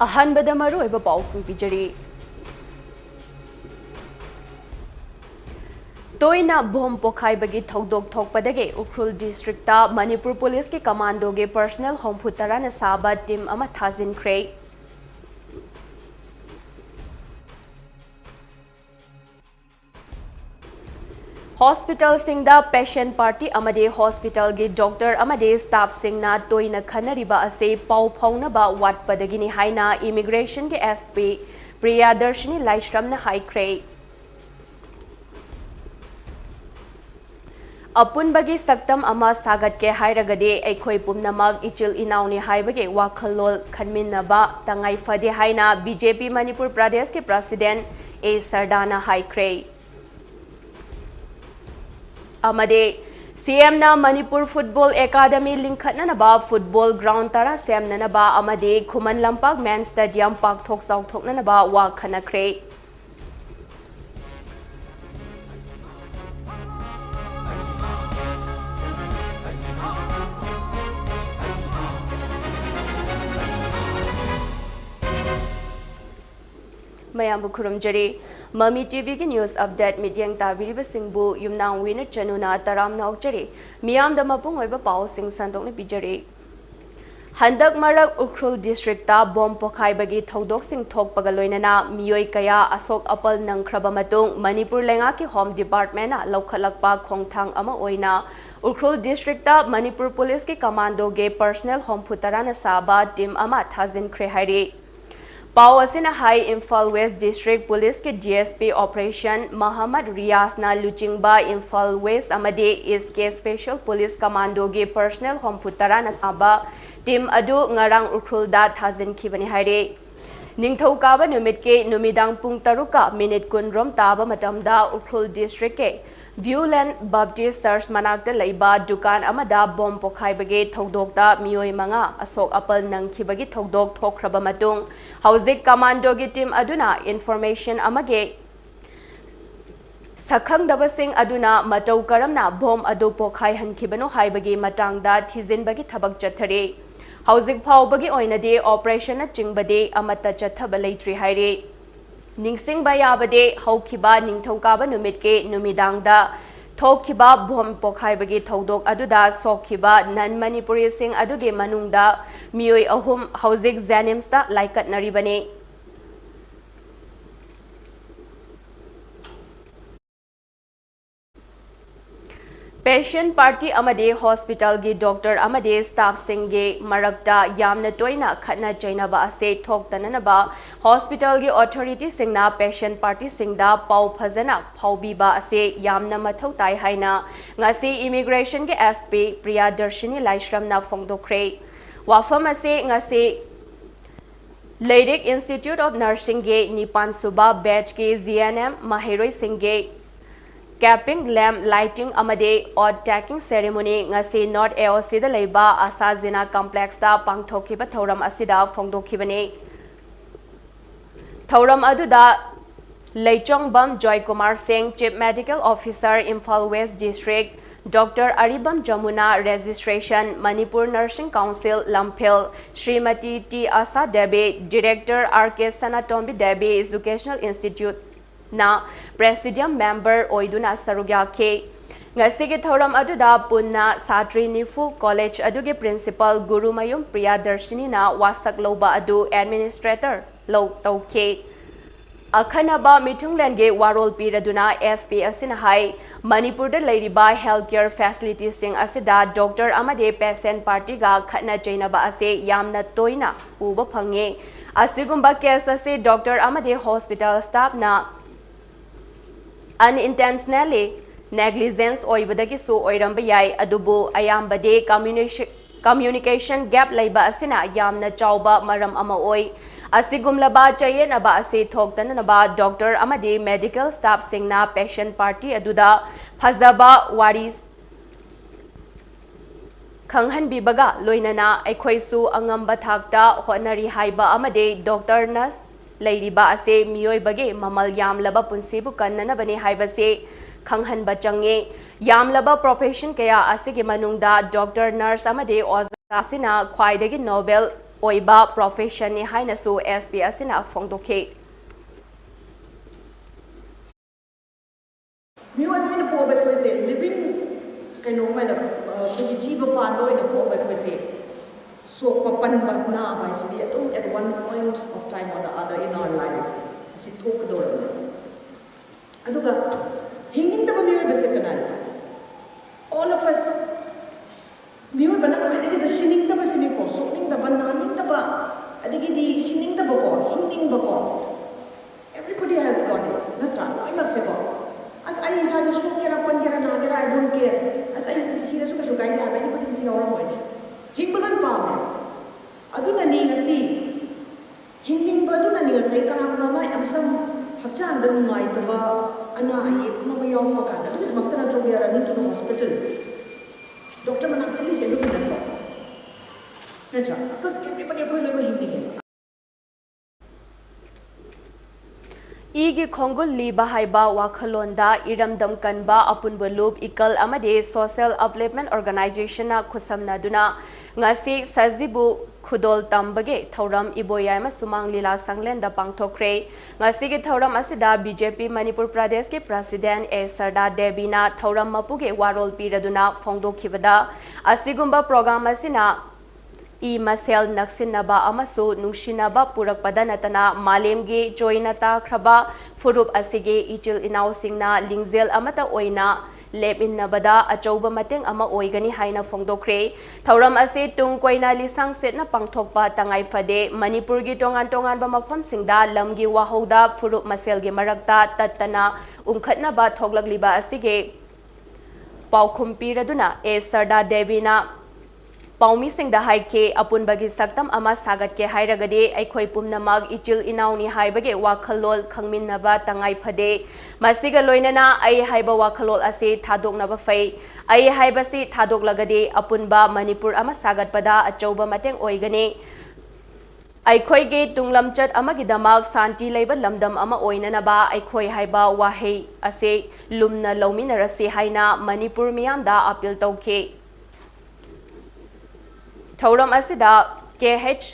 अहनबदा मरुओइबा पाउसिंग पिजरी तोइना बोम पोखाइबगी थौदोक थोकपदगे Ukhrul डिस्ट्रिक्टा Manipur police के कमांडोगे personal home फुतराना साबा team अमा थाजिनख्रे हॉस्पिटल सिंगदा पेशेंट पार्टी अमदे हॉस्पिटल के डॉक्टर अमदे स्टाफ सिंगना तोइना खनरिबा असे पाउ फाउनबा वाटपदगिनी हाइना इमिग्रेशन के एसपी प्रियादर्शनी लाइश्रमना हाइख्रे अपुनबगी सक्तम अमा सागत के हाइरगदे एखोय पुमनमग इचिल इनाउनी हाइबगे वाखलोल खनमिनबा तंगाई फदे हाइना बीजेपी मणिपुर प्रदेश के प्रेसिडेंट ए सरदाना हाइख्रे अमदे सीएम ना मणिपुर फुटबॉल एकेडमी लिंखननबा फुटबॉल ग्राउंड तरा सेमननबा अमदे खुमन लंपाक मेन स्टेडियम पाकथोक चाउथोकननबा वा खनख्रे मयाम खुरुमजरी ममी टीवी की न्यूज़ अपडेट मीडियंग ताबिरिब सिंगबु युमनाम विनर चनुना तराम नौजरी मियाम द मपुंग ओइबा पाउ सिंग संदोकने पिजरी हंदक मरक उख्रुल डिस्ट्रिक्टा बॉम्ब पोखाइबगी थौदोक सिंग थोकपगा लोइनना मियोय कया अशोक अपल नंख्रबा मतुंग मणिपुर लेंगा की होम डिपार्टमेंट लौखलकपा खोंगथांग अमा ओइना उख्रुल डिस्ट्रिक्टा मणिपुर पुलिस के कमांडो के पर्सनल होम फुतराना साबा टीम अमा थाजिनख्रे हाइरी पाव असिना high Imphal west district police के डीएसपी ऑपरेशन मोहम्मद रियाज ना लुचिंगबा इम्फाल वेस्ट अमदे ईस्ट के स्पेशल पुलिस कमांडो के पर्सनल होम फुतरा नसाबा टीम अदु ngarang उख्रुलदा थाजिनखिबनि हाइरे निंगथौकाबा नुमित के नुमिदांग पुंग तरुका मिनिट कुनरोम ताबा मतमदा उख्रुल डिस्ट्रिक्ट के व्यूलैंड बाप्टिस्ट चर्च मनाक्ता लैबा दुकान अमदा बॉम्ब पोखाइबगे थौदोकता मियोय मंगा अशोक अपल नंगखिबगी थौदोक थोखरबा मतुंग हौजिक कमांडो की टीम अदुना इन्फॉर्मेशन अमगे सखंगदबसिंग अदुना मतौ करमना बॉम्ब अदु पोखाइ हनखिबनो हाइबगी मटांगदा थिजिनबगी थबक चथरे हौजिक फाउबगी ओइनदे ऑपरेशन चिंगबदे अमता चथब लेट्री हाइरे निंगसिंग बायाबदे हौखिबा निंगथौकाबा नुमित के नुमिदांगदा थोखिबा बॉम्ब पोखाइबगी थौदोक अदुदा सोखिबा नन मणिपुरी सिंग अदुगे मनुंगदा मियोय अहुम हौजिक जेनिम्सता लाइकटनरिबने पेशेंट पार्टी अमदे हॉस्पिटल की डॉक्टर अमदे स्टाफ सिंगे मरक्ता यामना तोइना खतना चैनबा असे थोक्तननबा हॉस्पिटल की अथॉरिटी सिंगना पेशेंट पार्टी सिंगदा पाउ फजना फाउबीबा असे यामना मथौ ताइ हाइना ngasi इमिग्रेशन के एसपी प्रियादर्शनी लाइश्रमना फोंगदोख्रे वाफम असे ngasi लेरिक इंस्टीट्यूट ऑफ नर्सिंग के निपान सुबा बैच के जीएनएम माहेरोय सिंगे कैपिंग लैम्प लाइटिंग अमदे और taking ceremony ngasi north AOC दा लेबा आसाजिना कॉम्प्लेक्स दा पांगथोखिबा थौरम असिदा फोंगदोखिबने थौरम अदुदा Lechongbam Joy Kumar Singh chief medical officer Imphal west district doctor Aribam Jamuna registration Manipur nursing council Lamphel Shrimati T Asha Devi director R K Sanatombi Devi educational institute ना प्रेसिडियम मेंबर ओइदुना सरुग्याखे ngasi के थौरम अदुदा पुन्ना सात्री निफु कॉलेज अदुगे प्रिंसिपल गुरुमयुम प्रियादर्शनी ना वासक लोबा अदु एडमिनिस्ट्रेटर लो तौखे अखनबा मिथुंगलेंगे वारोल पीरदुना एसपी असिना हाई मणिपुर दा लेरिबा हेल्थ केयर फैसिलिटीज सिंग असिदा डॉक्टर अमदे पेशेंट पार्टी गा खतना चैनबा असे यामना तोइना उबा फंगे असिगुंबा केस असे डॉक्टर अमदे हॉस्पिटल स्टाफ ना unintentionally negligence oibadagi su oiramba yai adubu ayambade communication gap leiba asina yamna chauba maram ama oi asigumlaba chayen aba ase thoktanaba doctor amade medical staff singna patient party aduda phazaba waris ꯈꯪꯍꯟꯕꯤꯕꯒ ꯂꯣꯏꯅꯅ ꯑꯩꯈꯣꯏꯁꯨ ꯑꯉꯝꯕ ꯊꯥꯛꯇ ꯍꯣꯠꯅꯔꯤ ꯍꯥꯏꯕ ꯑꯃꯗꯤ doctor nurse ꯂꯩꯔꯤꯕ ꯑꯁꯤ ꯃꯤꯑꯣꯏꯕꯒꯤ ꯃꯃꯜ ꯌꯥꯝꯂꯕ ꯄꯨꯟꯁꯤꯕꯨ ꯀꯟꯅꯅꯕꯅꯤ ꯍꯥꯏꯕꯁꯤ ꯈꯪꯍꯟꯕ ꯆꯪꯉꯤ ꯌꯥꯝꯂꯕ ꯄ꯭ꯔꯣꯐꯦꯁꯟ ꯀꯌꯥ ꯑꯁꯤꯒꯤ ꯃꯅꯨꯡꯗ ꯗꯣꯛꯇꯔ ꯅꯔꯁ ꯑꯃꯗꯤ ꯑꯣꯖꯥ ꯑꯁꯤꯅ ꯈ꯭ꯋꯥꯏꯗꯒꯤ ꯅꯣꯕꯦꯜ ꯑꯣꯏꯕ ꯄ꯭ꯔꯣꯐꯦꯁꯟꯅꯤ ꯍꯥꯏꯅꯁꯨ SP ꯑꯁꯤꯅ ꯐꯣꯡꯗꯣꯛꯈꯤ 미완전히 보호받고 있어요. living 그놈의 그게 집어 반도에는 보호받고 있어요. 속과 반반 나아가 있으니 또 at one point of time or the other in our life 시 토크도록 아두가 힘님다가 미워버서 그날 all of us 미워버나 아디기도 신님다가 신님고 속님다가 나님다가 아디기디 신님다고 힘님다고 everybody has got it 나트라 이막세고 as I is a smoke kera pan kera na kera I don't care as I see the suka suka ida bani pati ti orang mo himbalan pa me aduna ni ngasi hingning ba aduna ni ngasai kana mama amsam hakchan da ngai ta ba ana ai kuma ba yaw ma ka da tu makta na job yara ni to the hospital doctor man actually say look at that because everybody appoint lo hingning ꯏꯒꯤ ꯈꯣꯡꯒꯨꯜ ꯂꯤꯕ ꯍꯥꯏꯕ ꯋꯥꯈꯜꯂꯣꯟꯗ ꯏꯔꯝꯗꯝ ꯀꯟꯕ ꯑꯄꯨꯟꯕ ꯂꯨꯞ ꯏꯀꯜ ꯑꯃꯗꯤ social ꯑꯞꯂꯤꯞꯃꯦꯟ ꯑꯣꯔꯒꯅꯥꯏꯖꯦꯁꯟꯅ ꯈꯨꯠꯁꯝꯅꯗꯨꯅ ꯉꯁꯤ ꯁꯖꯤꯕꯨ ꯈꯨꯗꯣꯜ ꯇꯝꯕꯒꯤ ꯊꯧꯔꯝ ꯏꯕꯣꯌꯥꯏꯃ ꯁꯨꯃꯥꯡ ꯂꯤꯂꯥ ꯁꯪꯂꯦꯟꯗ ꯄꯥꯡꯊꯣꯛꯈ꯭ꯔꯦ ꯉꯁꯤꯒꯤ ꯊꯧꯔꯝ ꯑꯁꯤꯗ BJP ꯃꯅꯤꯄꯨꯔ ꯄ꯭ꯔꯗꯦꯁꯀꯤ ꯄ꯭ꯔꯁꯤꯗꯦꯟꯠ A ꯁꯔꯗꯥ ꯗꯦꯕꯤꯅ ꯊꯧꯔꯝ ꯃꯄꯨꯒꯤ ꯋꯥꯔꯣꯜ ꯄꯤꯔꯗꯨꯅ ꯐꯣꯡꯗꯣꯛꯈꯤꯕꯗ ꯑꯁꯤꯒꯨꯝꯕ ꯄ꯭ꯔꯣꯒ꯭ꯔꯥꯝ ꯑꯁꯤꯅ ꯃꯁꯦꯜ ꯅꯛꯁꯤꯟꯅꯕ ꯑꯃꯁꯨ ꯅꯨꯡꯁꯤꯅꯕ ꯄꯨꯔꯛꯄꯗ ꯅꯠꯇꯅ ꯃꯥꯂꯦꯝꯒꯤ ꯆꯣꯏꯅ ꯇꯥꯈ꯭ꯔꯕ ꯐꯨꯔꯨꯞ ꯑꯁꯤꯒꯤ ꯏꯆꯤꯜ ꯏꯅꯥꯎꯁꯤꯡꯅ ꯂꯤꯡꯖꯦꯜ ꯑꯃꯠꯇ ꯑꯣꯏꯅ ꯂꯦꯞꯃꯤꯟꯅꯕꯗ ꯑꯆꯧꯕ ꯃꯇꯦꯡ ꯑꯃ ꯑꯣꯏꯒꯅꯤ ꯍꯥꯏꯅ ꯐꯣꯡꯗꯣꯛꯈ꯭ꯔꯦ ꯊꯧꯔꯝ ꯑꯁꯤ ꯇꯨꯡ ꯀꯣꯏꯅ ꯂꯤꯁꯥꯡ ꯁꯦꯠꯅ ꯄꯥꯡꯊꯣꯛꯄ ꯇꯉꯥꯏꯐꯗꯦ ꯃꯅꯤꯄꯨꯔꯒꯤ ꯇꯣꯉꯥꯟ ꯇꯣꯉꯥꯟꯕ ꯃꯐꯝꯁꯤꯡꯗ ꯂꯝꯒꯤ ꯋꯥꯍꯧꯗ ꯐꯨꯔꯨꯞ ꯃꯁꯦꯜꯒꯤ ꯃꯔꯛꯇ ꯇꯠꯇꯅ ꯎꯪꯈꯠꯅꯕ ꯊꯣꯛꯂꯛꯂꯤꯕ ꯑꯁꯤꯒꯤ ꯄꯥꯎꯈꯨꯝ ꯄꯤꯔꯗꯨꯅ A ꯁꯔꯗꯥ ꯗꯦꯕꯤꯅ ꯄꯥꯎꯃꯤꯁꯤꯡꯗ ꯍꯥꯏꯈꯤ ꯑꯄꯨꯟꯕꯒꯤ ꯁꯛꯇꯝ ꯑꯃ ꯁꯥꯒꯠꯀꯦ ꯍꯥꯏꯔꯒꯗꯤ ꯑꯩꯈꯣꯏ ꯄꯨꯝꯅꯃꯛ ꯏꯆꯤꯜ ꯏꯅꯥꯎꯅꯤ ꯍꯥꯏꯕꯒꯤ ꯋꯥꯈꯜꯂꯣꯟ ꯈꯪꯃꯤꯟꯅꯕ ꯇꯉꯥꯏꯐꯗꯦ ꯃꯁꯤꯒ ꯂꯣꯏꯅꯅ ꯑꯩ ꯍꯥꯏꯕ ꯋꯥꯈꯜꯂꯣꯟ ꯑꯁꯤ ꯊꯥꯗꯣꯛꯅꯕ ꯐꯩ ꯑꯩ ꯍꯥꯏꯕꯁꯤ ꯊꯥꯗꯣꯛꯂꯒꯗꯤ ꯑꯄꯨꯟꯕ ꯃꯅꯤꯄꯨꯔ ꯑꯃ ꯁꯥꯒꯠꯄꯗ ꯑꯆꯧꯕ ꯃꯇꯦꯡ ꯑꯣꯏꯒꯅꯤ ꯑꯩꯈꯣꯏꯒꯤ ꯇꯨꯡꯂꯝꯆꯠ ꯑꯃꯒꯤꯗꯃꯛ ꯁꯥꯟꯇꯤ ꯂꯩꯕ ꯂꯝꯗꯝ ꯑꯃ ꯑꯣꯏꯅꯅꯕ ꯑꯩꯈꯣꯏ ꯍꯥꯏꯕ ꯋꯥꯍꯩ ꯑꯁꯤ ꯂꯨꯝꯅ ꯂꯧꯃꯤꯟꯅꯔꯁꯤ ꯍꯥꯏꯅ ꯃꯅꯤꯄꯨꯔ ꯃꯤꯌꯥꯝꯗ ꯑꯄꯤꯜ ꯇꯧꯈꯤ ꯊꯧꯔꯝ ꯑꯁꯤꯗ KH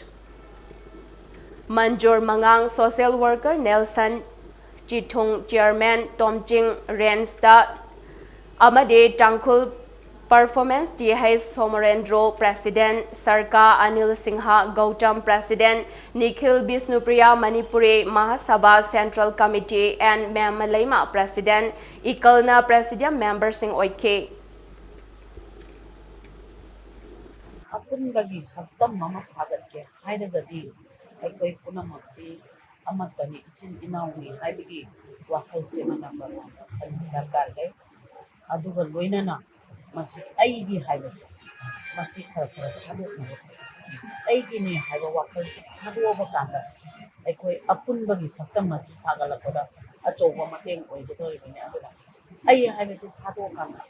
ꯃꯟꯖꯣꯔ ꯃꯉꯥꯡ social worker Nelson Chithung chairman ꯇꯣꯝꯆꯤꯡ ꯔꯦꯟꯁꯇ ꯑꯃꯗꯤ Tangkhul performance TH Somendro president ꯁꯔꯀꯥ Anil Singh Gautam president Nikhil Bishnupriya Manipuri Mahasabha central committee N ꯃꯦꯝ ꯂꯩꯃ ꯄ꯭ꯔꯦꯁꯤꯗꯦꯟꯠ ꯏꯀꯜꯅ ꯄ꯭ꯔꯦꯁꯤꯗꯤꯌꯝ ꯃꯦꯝꯕꯔꯁꯤꯡ ꯑꯣꯏꯈꯤ ꯑꯄꯨꯟꯕꯒꯤ ꯁꯛꯇꯝ ꯑꯃ ꯁꯥꯒꯠꯀꯦ ꯍꯥꯏꯔꯒꯗꯤ ꯑꯩꯈꯣꯏ ꯄꯨꯝꯅꯃꯛꯁꯤ ꯑꯃꯠꯇꯅꯤ ꯏꯆꯤꯟ ꯏꯅꯥꯎꯅꯤ ꯍꯥꯏꯕꯒꯤ ꯋꯥꯈꯜꯁꯦ ꯃꯅꯕ ꯗꯔꯀꯥꯔ ꯂꯩ ꯑꯗꯨꯒ ꯂꯣꯏꯅꯅ ꯃꯁꯤ ꯑꯩꯒꯤ ꯍꯥꯏꯕꯁꯦ ꯃꯁꯤ ꯈꯔ ꯈꯔ ꯊꯥꯗꯣꯛꯅꯕ ꯑꯩꯒꯤꯅꯤ ꯍꯥꯏꯕ ꯋꯥꯈꯜꯁꯦ ꯊꯥꯗꯣꯛꯑꯕ ꯀꯥꯟꯗ ꯑꯩꯈꯣꯏ ꯑꯄꯨꯟꯕꯒꯤ ꯁꯛꯇꯝ ꯑꯁꯤ ꯁꯥꯒꯠꯂꯛꯄꯗ ꯑꯆꯧꯕ ꯃꯇꯦꯡ ꯑꯣꯏꯒꯗꯧꯔꯤꯕꯅꯤ ꯑꯗꯨꯅ ꯑꯩ ꯍꯥꯏꯕꯁꯤ ꯊꯥꯗꯣꯛꯑꯀꯥꯟꯗ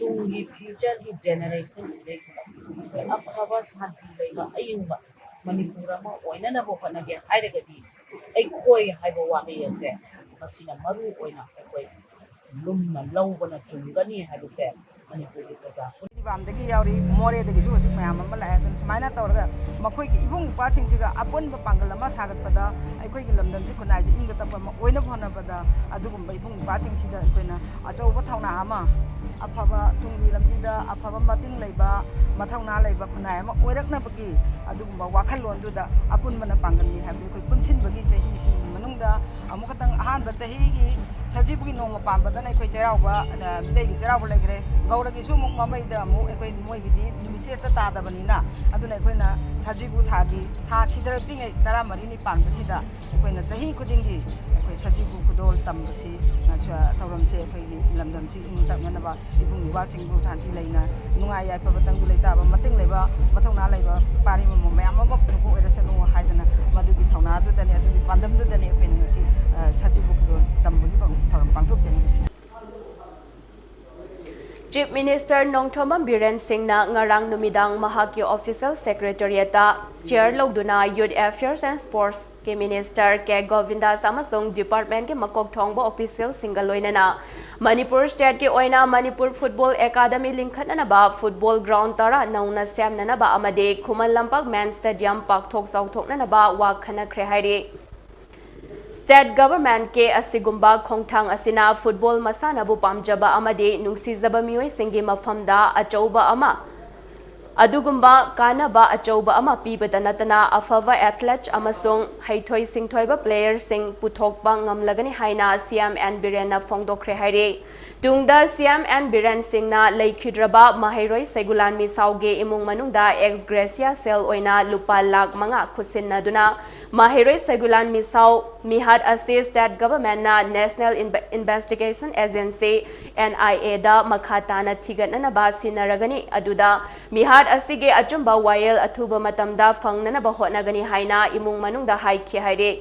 ꯇꯨꯡꯒꯤ ꯐ꯭ꯌꯨꯆꯔꯒꯤ ꯖꯦꯅꯦꯔꯦꯁꯟꯁꯤꯗꯩꯁꯤꯗ ꯑꯩꯈꯣꯏ ꯑꯐꯕ ꯁꯥꯟꯇꯤ ꯂꯩꯕ ꯑꯌꯤꯡꯕ ꯃꯅꯤꯄꯨꯔ ꯑꯃ ꯑꯣꯏꯅꯅꯕ ꯍꯣꯠꯅꯒꯦ ꯍꯥꯏꯔꯒꯗꯤ ꯑꯩꯈꯣꯏ ꯍꯥꯏꯕ ꯋꯥꯍꯩ ꯑꯁꯦ ꯃꯁꯤꯅ ꯃꯔꯨ ꯑꯣꯏꯅ ꯑꯩꯈꯣꯏ ꯂꯨꯝꯅ ꯂꯧꯕꯅ ꯆꯨꯝꯒꯅꯤ ꯍꯥꯏꯕꯁꯦ ꯃꯅꯤꯄꯨꯔꯒꯤ ꯄ꯭ꯔꯖꯥ ꯕꯥꯝꯗꯒꯤ ꯌꯥꯎꯔꯤ ꯃꯣꯔꯦꯗꯒꯤꯁꯨ ꯍꯧꯖꯤꯛ ꯃꯌꯥꯝ ꯑꯃ ꯂꯥꯛꯑꯦ ꯑꯗꯨꯅ ꯁꯨꯃꯥꯏꯅ ꯇꯧꯔꯒ ꯃꯈꯣꯏꯒꯤ ꯏꯕꯨꯡ ꯏꯄ꯭ꯋꯥꯁꯤꯡꯁꯤꯒ ꯑꯄꯨꯟꯕ ꯄꯥꯡꯒꯜ ꯑꯃ ꯁꯥꯒꯠꯄꯗ ꯑꯩꯈꯣꯏꯒꯤ ꯂꯝꯗꯝꯁꯤ ꯈꯨꯟꯅꯥꯏꯁꯤ ꯏꯪꯕ ꯇꯞꯄ ꯑꯃ ꯑꯣꯏꯅꯕ ꯍꯣꯠꯅꯕꯗ ꯑꯗꯨꯒꯨꯝꯕ ꯏꯕꯨꯡ ꯏꯄ꯭ꯋꯥꯁꯤꯡꯁꯤꯗ ꯑꯩꯈꯣꯏꯅ ꯑꯆꯧꯕ ꯊꯧꯅꯥ ꯑꯃ ꯑꯐꯕ ꯇꯨꯡꯒꯤ ꯂꯝꯕꯤꯗ ꯑꯐꯕ ꯃꯇꯤꯡ ꯂꯩꯕ ꯃꯊꯧꯅꯥ ꯂꯩꯕ ꯈꯨꯟꯅꯥꯏ ꯑꯃ ꯑꯣꯏꯔꯛꯅꯕꯒꯤ ꯑꯗꯨꯒꯨꯝꯕ ꯋꯥꯈꯜꯂꯣꯟꯗꯨꯗ ꯑꯄꯨꯟꯕꯅ ꯄꯥꯡꯒꯜꯅꯤ ꯍꯥꯏꯕꯗꯤ ꯑꯩꯈꯣꯏ ꯄꯨꯟꯁꯤꯟꯕꯒꯤ ꯆꯍꯤꯁꯤꯡꯒꯤ ꯃꯅꯨꯡꯗ ꯑꯃꯨꯛꯈꯛꯇꯪ ꯑꯍꯥꯟꯕ ꯆꯍꯤꯒꯤ ꯁꯖꯤꯕꯨꯒꯤ ꯅꯣꯡꯃ ꯄꯥꯟꯕꯗꯅ ꯑꯩꯈꯣꯏ ꯆꯩꯔꯥꯎꯕ ꯃꯤꯇꯩꯒꯤ ꯆꯩꯔꯥꯎꯕ ꯂꯩꯈ꯭ꯔꯦ ꯒꯧꯔꯒꯤꯁꯨ ꯑꯃꯨꯛ ꯃꯃꯩꯗ ꯑꯃꯨꯛ ꯑꯩꯈꯣꯏ ꯃꯣꯏꯒꯤꯗꯤ ꯅꯨꯃꯤꯠꯁꯦ ꯍꯦꯛꯇ ꯇꯥꯗꯕꯅꯤꯅ ꯑꯗꯨꯅ ꯑꯩꯈꯣꯏꯅ ꯁꯖꯤꯕꯨ ꯊꯥꯒꯤ ꯊꯥ ꯁꯤꯗꯔꯛꯇ꯭ꯔꯤꯉꯩ 14ꯅꯤ ꯄꯥꯟꯕꯁꯤꯗ ꯑꯩꯈꯣꯏꯅ ꯆꯍꯤ ꯈꯨꯗꯤꯡꯒꯤ ꯑꯩꯈꯣꯏ ꯁꯖꯤꯕꯨ ꯈꯨꯗꯣꯜ ꯇꯝꯕꯁꯤ ꯊꯧꯔꯝꯁꯦ ꯑꯩꯈꯣꯏꯒꯤ ꯂꯝꯗꯝꯁꯤ ꯏꯪ ꯇꯞꯅꯅꯕ ꯏꯕꯨꯡ ꯏꯄ꯭ꯋꯥꯁꯤꯡꯕꯨ ꯁꯥꯟꯇꯤ ꯂꯩꯅ ꯅꯨꯡꯉꯥꯏ ꯌꯥꯏꯐꯕ ꯇꯪꯗꯨ ꯂꯩꯇꯥꯕ ꯃꯇꯤꯡ ꯂꯩꯕ ꯃꯊꯧꯅꯥ ꯂꯩꯕ ꯄꯥꯔꯤ ꯃꯃꯣ ꯃꯌꯥꯝ ꯑꯃ ꯄꯨꯊꯣꯛꯄ ꯑꯣꯏꯔꯁꯅꯨ ꯍꯥꯏꯗꯅ ꯃꯗꯨꯒꯤ ꯊꯧꯅꯥꯗꯨꯗꯅꯤ ꯑꯗꯨꯒꯤ ꯄꯥꯟꯗꯝꯗꯨꯗꯅꯤ ꯑꯩꯈꯣꯏꯅ ꯉꯁꯤ ꯁꯖꯤꯕꯨ ꯈꯨꯗꯣꯜ ꯇꯝꯕꯒꯤ ꯊꯧꯔꯝ ꯄꯥꯡꯊꯣꯛꯆꯔꯤꯕꯁꯤ Chief Minister Nongthomam Biren Singhna ngarang numidang mahaki official secretariata chair logduna Youth Affairs and Sports ke Minister ke Govinda Samasung Department ke makok thongbo official single loinana Manipur State ke oina Manipur Football Academy linkhatna ba football ground tara nauna samna ba amade Khuman Lampak Man Stadium pakthok sauthokna ba wa khana khre hairi State government ke asigumba khongthang asina football masana bu pamjaba amade nungsizaba mioi singi mafamda achauba ama adugumba kanaba achauba ama pibada natana afava athlete amasung haithoi singthoiba players sing puthokba ngamlagani haina CM and Birena phongdokre haire tungda CM and Biren Singhna leikhidraba mahairoi segulan misauge imung manungda ex gracia cell oina lupa lakh manga khusinna duna mahairoi segulan misau mihad ase state government na National Investigation Agency NIA da makhatana thigatna ba sinaragani aduda mihad asige achumba wayel athuba matamda fangnana ba hotnagani haina imung manungda haikhi haire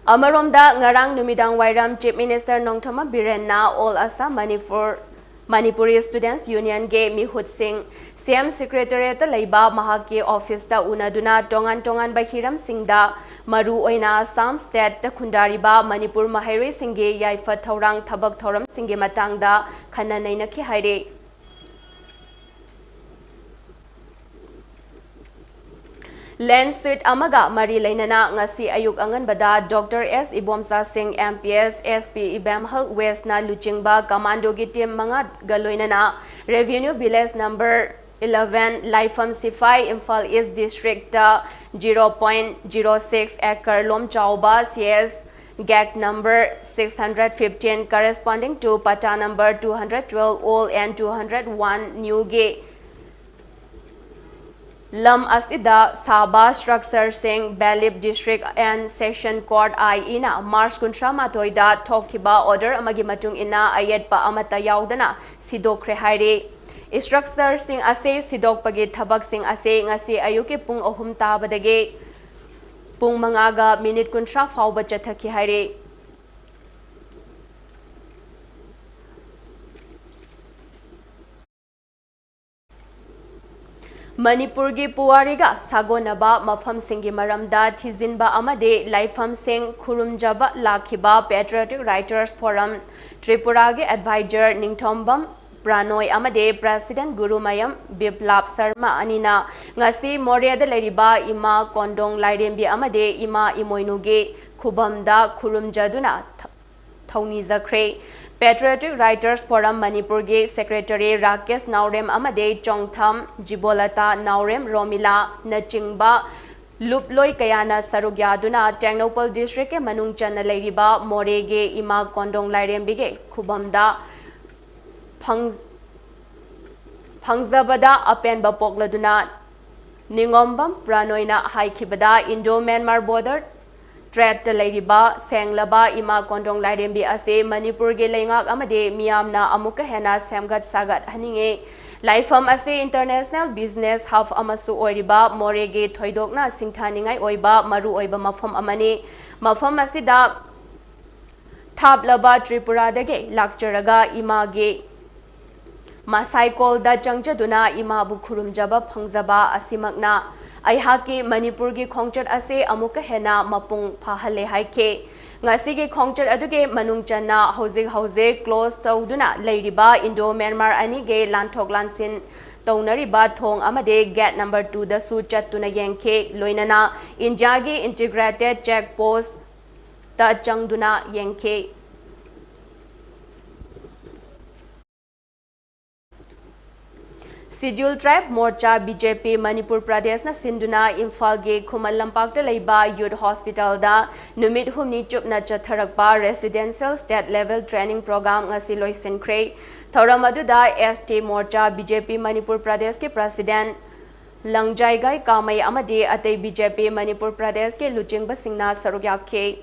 Amaromda ngarang numidang wairam Chief Minister Nongthoma Biren na All Assam Manipuri Students Union ge Mihut Singh CM Secretariat leiba mahaki office da unaduna tongan bahiram singda maru oina Assam State ta khundariba Manipur mahairoi singge yaifa thaurang thabak thoram singge matangda khana naina ki haire Land suit amaga mari lainana ngasi ayuk anganbada Dr. S. Ibomsa Singh MPS SP Ibam Health West na luchingba commando gi team manga galoinana revenue village number 11 Laifam Sifai Imphal East District 0.06 acre lom chauba CS GAC number 615 corresponding to pata number 212 old and 201 new gate Lam asida Sabah structure sing Balib district and section court ina March kuntra matoida thokiba order amagi matung ina ayet pa amata yaudana sidokre haire structure sing ase sidok pagi thabak sing ase ngasi ayuki pung ahum tabadage pung mangaga minute kuntra fauba chathaki haire Manipur gi puwariga sagonaba mafam singi maramda thizinba amade laifam sing khurumjaba lakhiba Patriotic Writers Forum Tripura ge advisor Ningthombam Pranoi amade President Gurumayam Biplab Sharma anina ngasi Moryada leriba ima kondong lairembi amade ima imoinuge khubamda khurumjaduna Thoni Zakre Patriotic Writers Forum Manipur ge Secretary Rakesh Naurem amade Chongtham Jibolata Naurem Romila Nachingba Luploi Kayana Sarugyaduna Technopal District ke Manung Channa leiriba Morege Ima Kondong Lairembi ge Khubamda Phangzabada Apenba Pokladuna Ningombam Pranoina Haikibada Indo-Myanmar border Threat Lairiba Senglaba Ima Kondong Lairembi ase Manipur ge lengak amade miyamna amuka hena semgat sagat haninge Laifam ase international business hub amasu oiriba morege thoidokna singthaningai oiba maru oiba mafam amani mafam asida thablaba Tripura dage lakcharaga ima ge Masaikol da changjaduna ima bu khurumjaba phangzaba asimakna Aihaki Manipur gi khongchat ase amuka hena mapung phahale haike ngasi gi khongchat aduge manung channa house close tawduna leiriba Indo Myanmar ani ge lanthok lansin taunariba thong amade gate number 2 da su chattuna yengke loinana India gi integrated check post ta changduna yengke Scheduled Tribe Morcha BJP Manipur Pradesh na Sinduna Imphal ge Khuman Lampak ta leiba Youth Hospital da numit humni chupna chatharakpa residential state level training program ngasi loisenkhre thoram aduda ST Morcha BJP Manipur Pradesh ke President Langjaigai Kamai amade atei BJP Manipur Pradesh ke luchingba singna saruk yakhe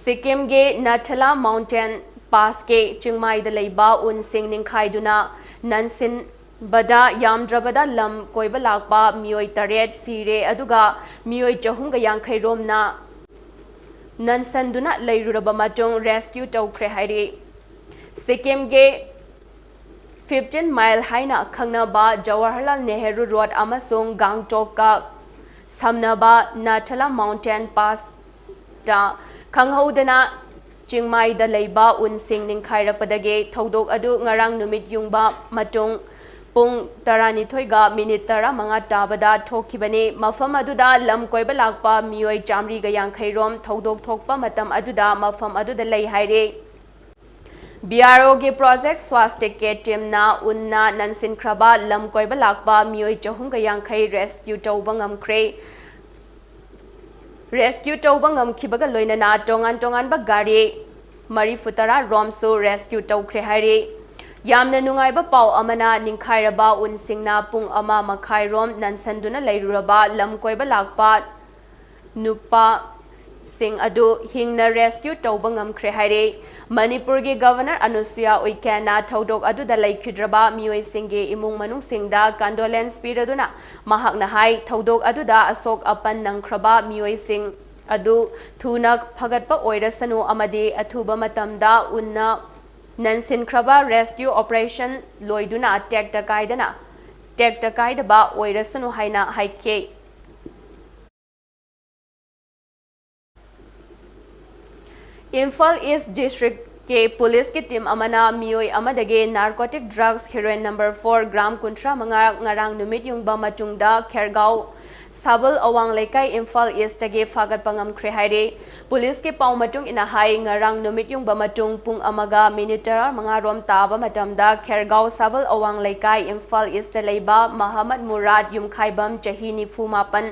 Sikkim ge Nathala Mountain Pass ke Chingmai da leiba un sing ningkhaiduna nansin bada yamdrabada lam koiba lakpa mioi taret sire aduga mioi chahunga yankhai romna nansanduna leiruraba matung rescue tawkhre haire Sikkim के 15 mile हाइना खंगनाबा Jawaharlal Nehru road अमसुंग गांगटोक का समनबा नाथला mountain pass ता खंगहौदना चिंगमाईदा लेबा उनसिंग निंखाइरकपदगे थौदोक अदु ngarang numit yungba matung pung 12:10 ताबदा थोखिबने मफम अदुदा lump कोइबा Lakpa मियोय Chamari गा यांखैरोम थौदोक थोकपा मतम अदुदा मफम अदुदा लई हाइरे BRO के project स्वास्थ्य के टीम ना उन्ना ननसिन ख्रबा लम कोइबा लाकपा मियोय चहुम गा यांखै रेस्क्यू तौबा ngamkhre रेस्क्यू तौबा ngamखिबगा लोइनना टोंगान टोंगान बा गाड़ी मरी फुतरा रोमसो रेस्क्यू तौख्रे हाइरे यामना नुंगाइबा पाव अमना निंखाइरबा उनसिंगना पुंग अमा मखाइरोम ननसंदुना लैरुरबा लम कोइबा लाकपा नुपा सिंह अदु हिंगना रेस्क्यू तौबा ngamkhre हाइरे मणिपुर के गवर्नर अनुसुया उइकेना थौदोक अदुदा लैखिद्रबा मियोय सिंगे इमुंग मनुंग सिंगदा कंडोलेंस पिरदुना महाकना हाई थौदोक अदुदा अशोक अपन नंख्रबा मियोय सिंग अदु थुना फगतपा ओइरसनु अमदि अथुबा मतमदा उन्ना ननसिनख्रबा रेस्क्यू ऑपरेशन लोइदुना टेक तकाइदबा ओइरसनु हाइना हाइके इम्फाल ईस्ट डिस्ट्रिक्ट के पुलिस की टीम अमना मियोय अमदगे narcotic drugs heroin number 4 gram 35 ngarang numit yungba matungda खेरगांव साबल अवांग लेकाई इम्फाल ईस्ट तगे फागत पंगम हाइरे पुलिस के पाव मटुंग इना high ngarang numit yungba matung पुंग अमगा मिनिटर मंगा रोम ताबा मतमदा खेरगांव साबल अवांग लेकाई इम्फाल ईस्ट लेबा मोहम्मद मुराद युमखाइबम चही 94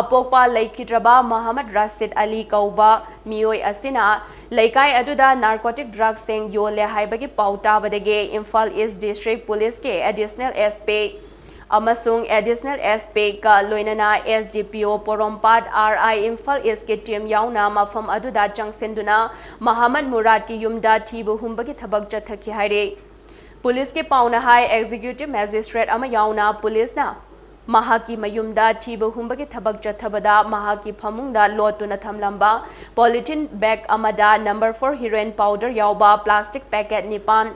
अपोकपा लेखिद्रबा मोहम्मद राशिद अली कौबा मियोय असिना लेकाई अदुदा नार्कोटिक ड्रग्स सेंग योले हाइबगी पाव ताबदगे इम्फाल ईस्ट डिस्ट्रिक्ट पुलिस के एडिशनल एसपी अमसुंग एडिशनल एसपी का लोइनना SDPO Porompat RI Imphal east के टीम याउना मफम अदुदा चंगसिंदुना मोहम्मद मुराद की युमदा थीबु हुंबगी थबक चथखि हाइरे पुलिस के पाउना हाई एग्जीक्यूटिव मैजिस्ट्रेट अमा याउना पुलिसना महाकी मयुमदा थीबु हुंबगी थबक चथबदा महाकी फमुंगदा लोटुना थमलंबा पॉलिथीन बैग अमदा नंबर 4 हेरोइन पाउडर याउबा प्लास्टिक पैकेट निपान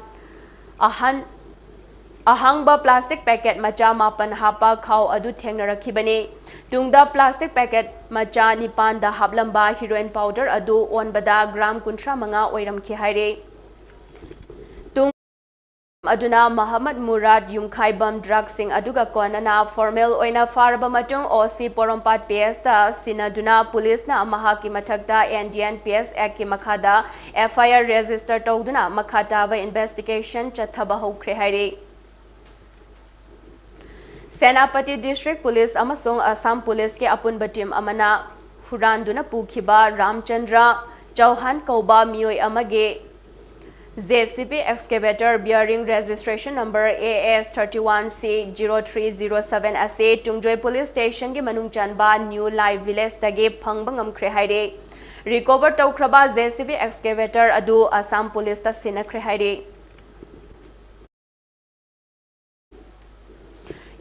अहंगबा प्लास्टिक पैकेट मचा मापन हापा खाओ अदु थेंगनरखिबने तुंगदा प्लास्टिक पैकेट मचा निपान दा हाबलंबा हेरोइन पाउडर अदु ओनबदा ग्राम 35 ओइरमखि हाइरे तुंग अदुना मोहम्मद मुराद युमखाइबम ड्रग सिंग अदुगा कोनना फॉर्मल ओइना फारबा मतुंग ओसी पोरोमपाट पीएस ता सिनादुना पुलिसना महाकी मथकदा एनडीएनपीएस एक्ट के मखादा एफआईआर रजिस्टर तौदुना मखाताबा इन्वेस्टिगेशन चथबा होख्रे हाइरे सेनापति डिस्ट्रिक्ट पुलिस अमसुंग असम पुलिस के अपुनबा टीम अमना हुरानदुना पुखिबा रामचंद्र चौहान कौबा मियोय अमगे JCB excavator bearing registration number AS31C0307 असे टुंगजोय पुलिस स्टेशन के मनुंग चनबा न्यू लाइव विलेज तगे फंगबा ngamkhre हाइरे रिकवर तौख्रबा जेसीबी एक्सकेवेटर अदु असम पुलिस ता सिनखरे हाइरे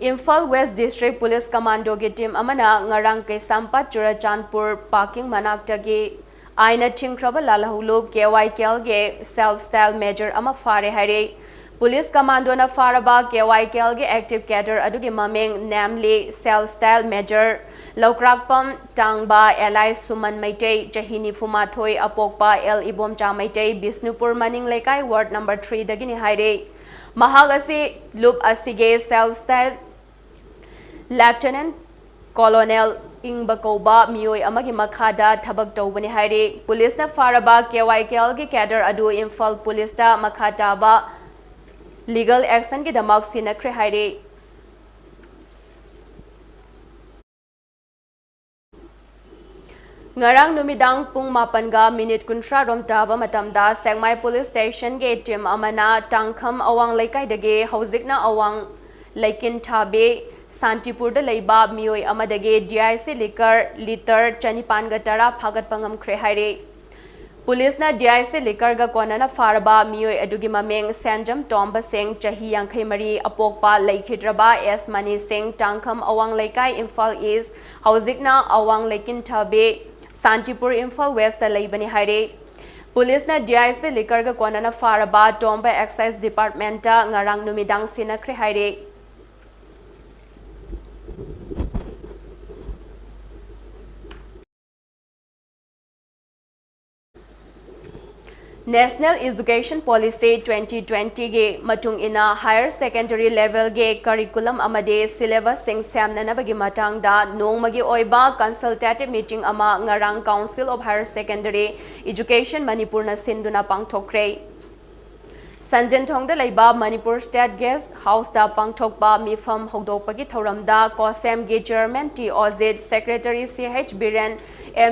Imphal west district police commando की टीम अमना ngarang के संपत चुराचांदपुर पार्किंग मनाक्तगी आइना थिंख्रबा लालहुलुब KYKL के सेल्फ स्टाइल मेजर अमा फारे हाइरे पुलिस कमांडो ना फारबा KYKL के एक्टिव कैडर अदुगी ममेंग namely self style major Loukrakpam टांगबा एलाई सुमन मैटे चहीनी फुमाथोय अपोकपा L Ibomcha Meitei Bishnupur मनिंग लेकाई ward number 3 दगिनी हाइरे महाग असी लुब असिगे self style lieutenant colonel इंबकौबा मियोय अमगी मखादा थबक तौबनी हाइरे पुलिसना फारबा KYKL के कैडर अदु इम्फाल पुलिसता मखाताबा लीगल एक्शन की दमक सिनखरे हाइरे ngarang numidang pung 8:30 rom taba matamda sengmai police station के टीम अमना टांगखम अवांग लेकाई दगे हौजिकना अवांग लेकिन थाबे शांतिपुर द लेबा मियोय अमदगे DIC liquor litre 450 फागत Pangam ख्रे हाइरे police ना DIC लिकर गा कोनना फारबा मियोय अदुगी ममेंग सेंजम टॉम्बा सिंह चही 53 अपोकपा लेखिद्रबा एस मनी सिंह टांगखम अवांग लेकाई इम्फाल ईस्ट हौजिकना अवांग लेकिन थाबे शांतिपुर इम्फाल वेस्ट लेबनी हाइरे पुलिस ना DIC लिकर का कोना फारबा Tomba excise department ngarang numidang sinakre haire National Education Policy 2020 ge matung ina higher secondary level ge curriculum amade syllabus sing samnanabagi matang da nongmagi oiba consultative meeting ama ngarang Council of Higher Secondary Education Manipur na sinduna pangthokre Sanjin Thongda Laiba Manipur State Guest House da pangthokpa mifam hogdokpagi thoramda COSEM ge Chairman T Ozid Secretary CH Biren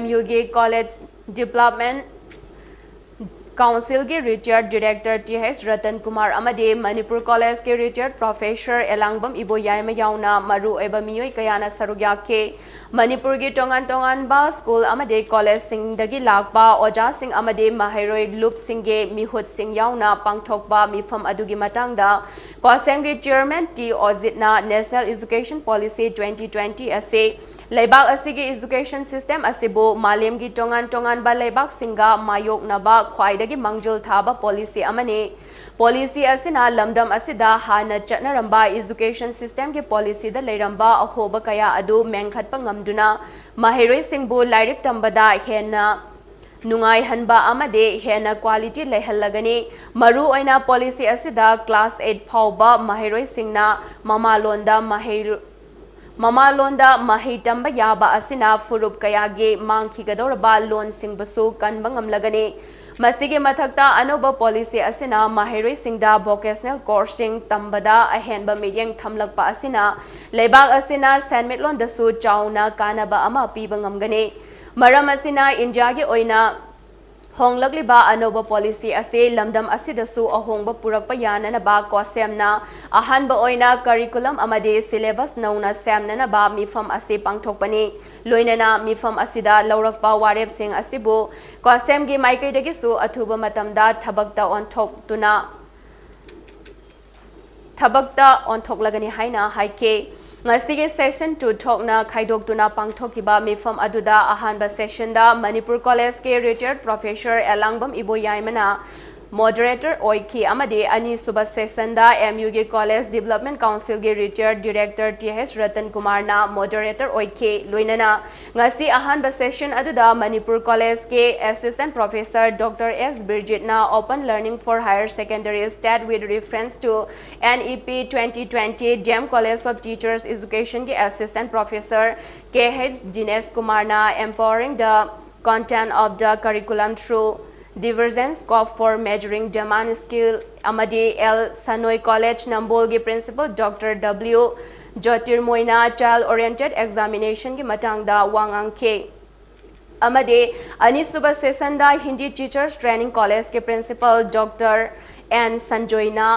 MU ge College Development Council के retired director TH Ratan Kumar amade Manipur College के retired professor Elangbam Iboyai ma yauna maru eba miyoi kayana sarugya ke Manipur के tongan ba school amade college sing dagi lakpa oja sing amade mahairoi loop sing ge mihut sing yauna pangthokba mifam adugi matangda COSEM के chairman T Ozit na National Education Policy 2020 ase Laibak asigi education system asibu malem gi tongan ba laibak singa mayok naba khwaidagi mangjul thaba policy amane policy asina lamdam asida hana chatnaramba education system ke policy da leiramba ahoba kaya adu mengkhatpa ngamduna mahiroi singbu lairik tambada hena nungai hanba amade hena quality lehallagani maru oina policy asida class 8 phawba mahiroi singna Mama Londa Mahitamba Yaba Asina Furup Kayage Mankigadoraba Lon Singbasu Kanbangam Lagani Masigi Matakta Anoba Policy Asina Mahiri Singda Vocational Coursing Tambada Ahenba Mediang Tamlakpa Asina Lebag Asina Sanmitlon Dasu Chauna Kanaba Ama Pibangam Gani Maram Asina Injagi Oina Honglagli ba anoba policy ase lamdam asidasu ahongba purakpa yana ba COSEM na ahanba oina curriculum amade syllabus nauna samna na ba mifam ase pangthokpani loinana mifam asida laurakpa warep sing asibu COSEM gi maikai dagi su athuba matamda thabakta onthoklagani haina haike Ngasige session 2 thokna khaidok tuna pangthokiba mifam aduda ahanba session da Manipur College ke retired professor Elangbam Iboyaimana moderator Oiki amade ani suba session da MUG College Development Council ge retired director TH Ratan Kumar na moderator Oiki loinana ngasi ahanba session aduda Manipur College ke assistant professor Dr. S Birjit na open learning for higher secondary stat with reference to NEP 2020 DM College of Teachers Education ke assistant professor KH Dinesh Kumar na empowering the content of the curriculum through divergent scope for measuring demand skill amadi L Sanoi College Nambol ge principal Dr. W Jotir Moina child oriented examination ge matangda wangang ke amade ani suba session da Hindi teachers training college ke principal Dr. N Sanjoina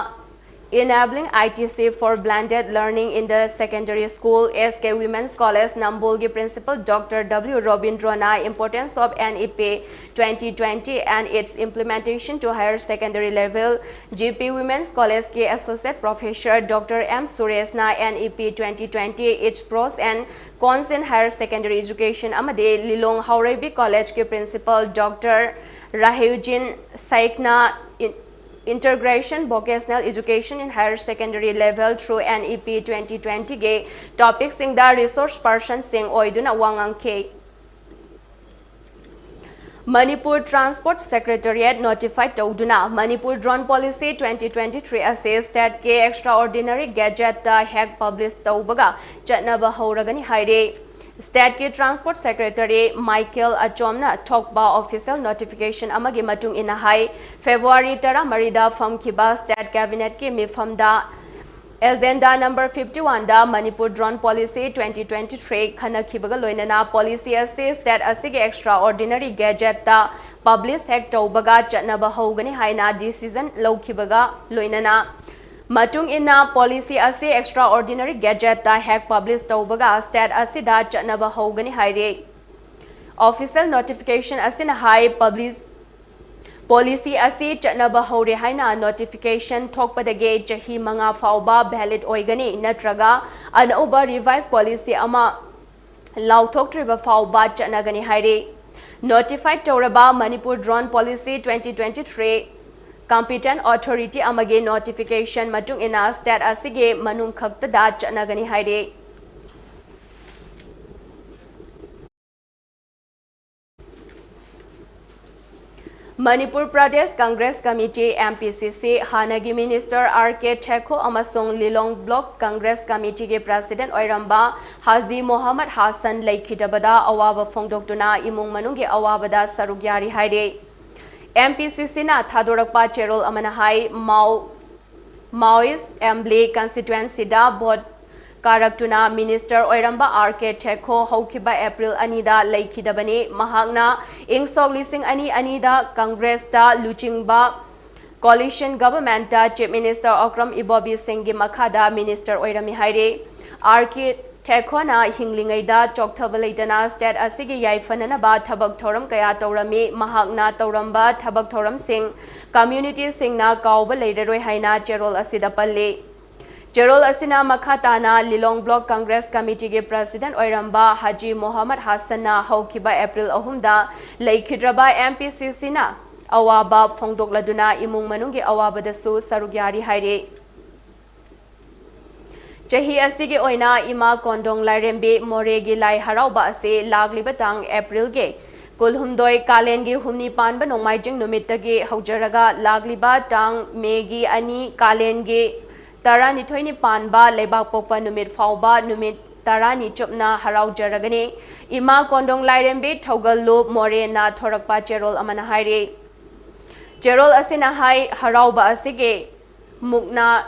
enabling ITC for blended learning in the secondary school SK Women's College Nambol principal Dr. W Robindrana importance of NEP 2020 and its implementation to higher secondary level GP Women's College ke associate professor Dr. M Suresna NEP 2020 its pros and cons in higher secondary education amade Lilong Haurebi College ke principal Dr. Rahujin Saikna Integration Vocational Education in Higher Secondary Level through NEP 2020 ge topic sing da resource person sing oiduna wangang ke Manipur Transport Secretariat notified Tauduna Manipur Drone Policy 2023 assessed that ke extraordinary gadget da hack published Taubaga Chatnaba Hauragani Haire State ke Transport Secretary Michael Achomna Thokba official notification amagi matung ina hai February tara marida famkiba State Cabinet ke mifamda Agenda number 51 da Manipur Drone Policy 2023 khana khibaga loinana policy assist that asige extraordinary gadget da publish hack taubaga chatnaba hogani haina decision lawkhibaga loinana Matung ina policy ase extraordinary gadget da hack publish taubaga state asida chatnaba hogani haire official notification asina high publish policy ase chatnaba hore haina notification thokpadage chahi manga fauba valid oigani natraga anauba revised policy ama lauthoktriba fauba chatnagani haire notified Tauraba Manipur Drone Policy 2023 Competent Authority amage notification matung ina state asige manung khakta da chanagani haire. Manipur Pradesh Congress Committee MPCC Hanagi Minister R.K. Theko amasong Lilong Block Congress Committee ke President Oiramba Haji Mohammad Hassan Laikhidabada awaba phongdoktuna imung manung ke awabada sarugyari haire. MPCC na Thadorakpa Cherol amana hai Maoist Emble constituency da vote Karaktuna Minister Oiramba R.K. Theko Haukiba April Anida Laikhidabani Mahagna Ingsok Lising Anida Congress ta Luchingba Coalition Government ta Chief Minister Okram Ibobi Singhi Makada Minister Oirami Haire R.K. Theko na Hinglingaida Choktabalaitana State Asigi Yaifanana ba Thabak Thoram Kaya Taurami Mahagna Tauramba Thabak Thoram Sing Community Sing na Kauba Lairoi Haina Cherol Asida Palle Cherol Asina Makhatana Lilong Block Congress Committee ke President Oiramba Haji Mohammad Hassan na Haukiba April ahumda Laikhidraba MPCC na awaba phongdokladuna imung manung ke awaba dasu sarugyari haire. Chahi asige oina ima kondong lairembe moregi lai harauba ase lagliba tang April ge kulhumdoi kalen ge humni panba nongmaijing numittagi haujaraga lagliba tang megi ani kalen ge Tarani Toini Panba, Lebak Popa Numit Fauba, Numit Tarani Chupna, Harau Jaragani, Ima Kondong Lairembe, Togal Loop, Morena, Thorakpa, Cherol Amanahari. Cherol Asinahai, Harauba Asige, Mukna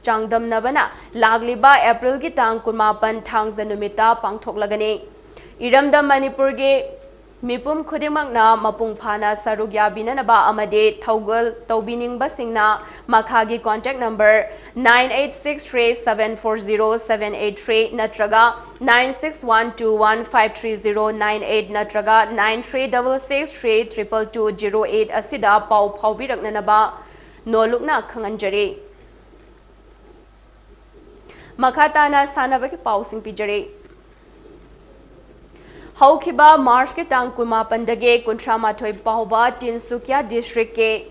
Changdam Nabana, Lagliba, April Gitang, Kumapan, Tangs and Numita, Pangtok Lagani. Iramda Manipurge. Mipum Kudimagna Mapung Pana Sarugya Binanaba Amade Togal Tobining Basingna Makagi contact number 9863740783 Natraga 9612153098 Natraga 9366322208 Asida Pau Paubiraknanaba Nolukna Kanganjari Makatana Sanabaki Pausing Pijari Haukiba March ke tang Kumapandage Kuntramathoi Pauba Tinsukia District ke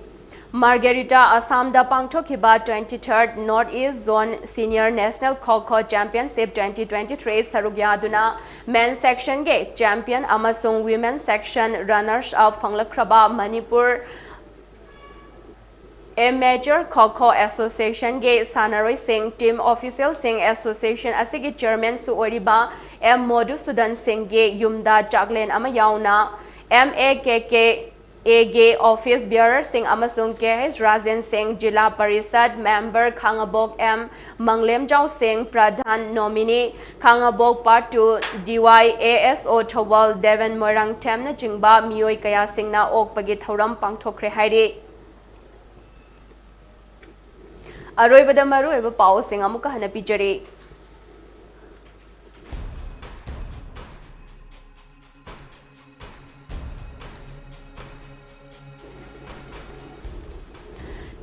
Margarita Assam da Pangthokiba 23rd Northeast Zone Senior National Kho Championship 2023 Sarugyaduna Men Section ke Champion amasung Women Section Runners Up Phanglakraba Manipur A Major Kho Association ge Sanaroi Singh Team Official Singh Association asigi Chairman su oriba M Modu Sudan Singh ge Yumda Chaklen ama yauna MAKK ge Office Bearer Singh amasung KH Rajan Singh Jila Parisad Member Khangabok M Manglem Jau Singh Pradhan Nominee Khangabok Part 2 DYASO Thawal Devon Morang Temna Jingba Mioi Kaya Singh na Okpagi Thoram Pangthokre haire Aroibada maru eba pau sing amuka hana pijari.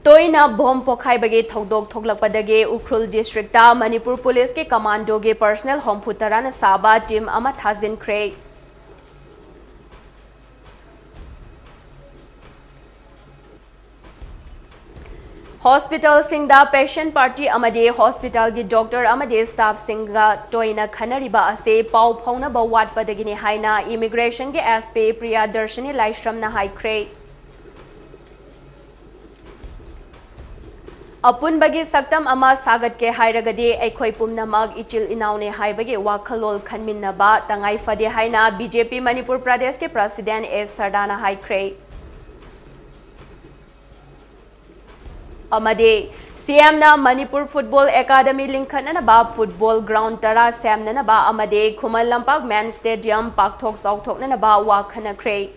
Toina bom pokhai bage thodok thoglakpadage Ukhrul district ta Manipur police ke commando ge personal home futarana saba team ama thazin kre. Hospital Singda patient party amade hospital gi doctor amade staff singa toina khanariba ase pau phauna ba wat padagini haina immigration ge SP Priya Darshini Laishram na haikre Apun bagi saktam ama sagat ke hairagade aikhoi pumnamag ichil inaune haibage wakhalol khanminnaba tangai fade haina BJP Manipur Pradesh ke President S Sardana haikre Amade CM na Manipur Football Academy linkhanana ba football ground tara samnana ba amade Khumal Lampak Man Stadium pakthok sauthoknana ba wakhana kre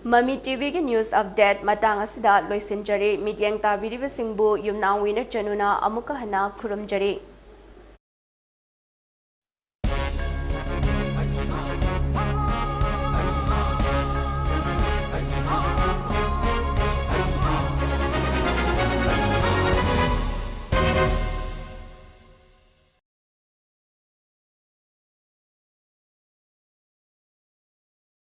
MAMI TV के news update matang asida loisinjari midyang tabiriba singbu yumnam winner chanuna amuka hana khurum jari